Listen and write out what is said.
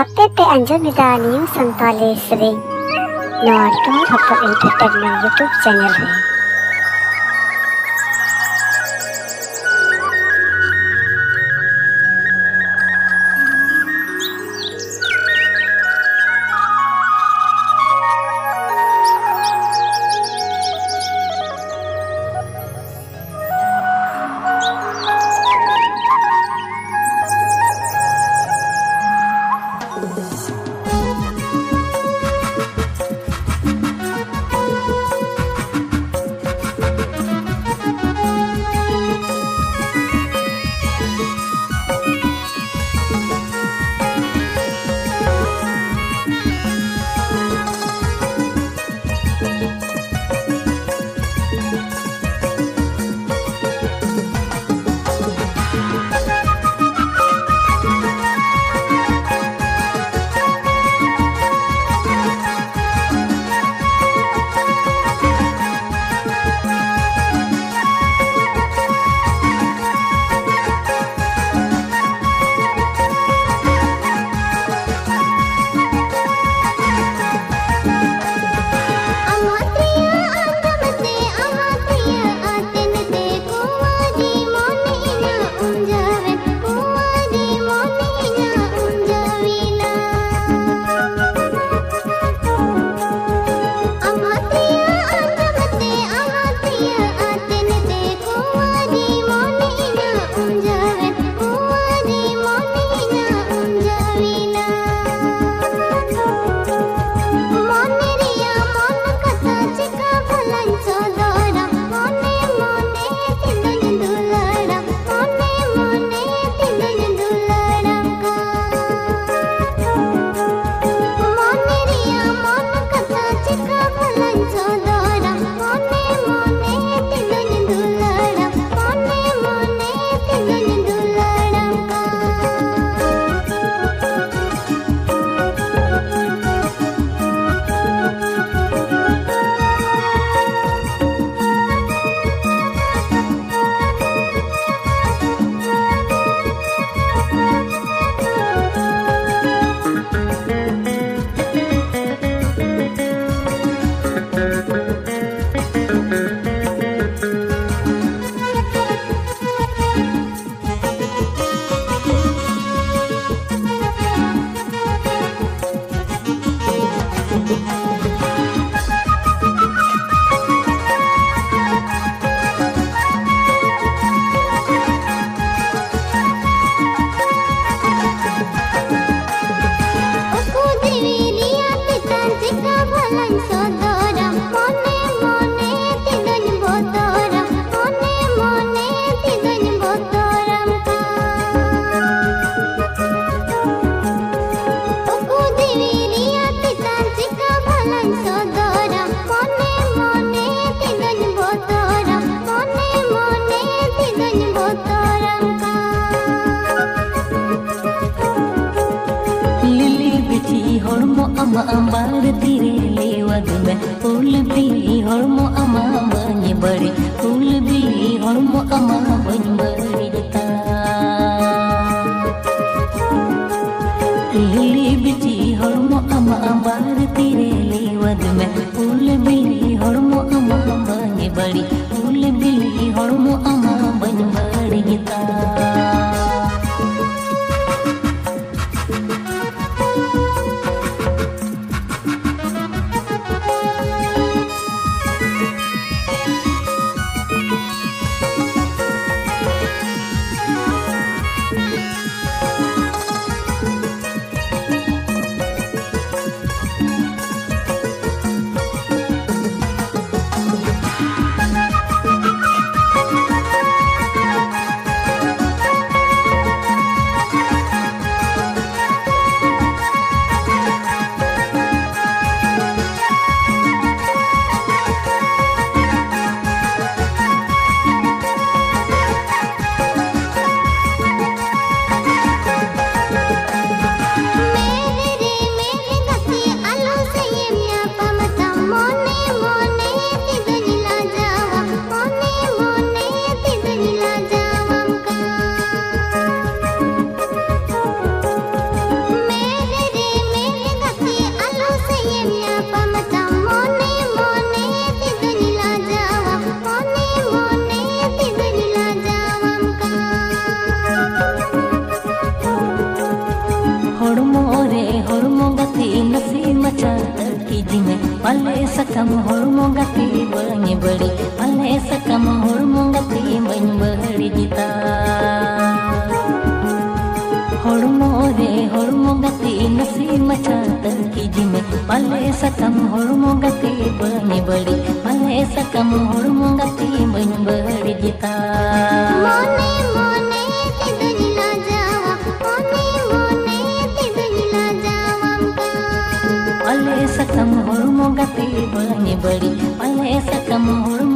ᱟᱯᱮ ᱯᱮ ᱟᱸᱡᱚᱢ ᱮᱫᱟ ᱱᱤᱭᱩ ᱥᱟᱱᱛᱟᱞᱤ ᱥᱮᱨᱮᱧ ᱱᱚᱣᱟ ᱴᱚᱱ ᱦᱚᱯᱚᱱ ᱮᱱᱴᱟᱨᱴᱮᱱᱢᱮᱱᱴ ᱤᱭᱩᱴᱩᱵ ᱪᱮᱱᱮᱞ ᱨᱮ। Ambar tire lewat me ul bi hormo ama bany bari ul bi hormo ama bany bari ta lili bichi hormo ama ambar tire lewat me ul bi hormo ama bany bari ul bi hormo ama bany bari ta सकम हड़मो गति बनी बड़ी पाले सकम हड़मो गति बन बड़ी जिता हड़मो रे हड़मो गति नसी मचा तनकी जिमे पाले सकम हड़मो गति बनी बड़ी पाले सकम हड़मो गति बन बड़ी जिता मोने मोने तिदुनिला जावा मोने मोने तिदुनिला जावा पाले सकम हड़मो गति बनी बड़ी पाले सकम हड़मो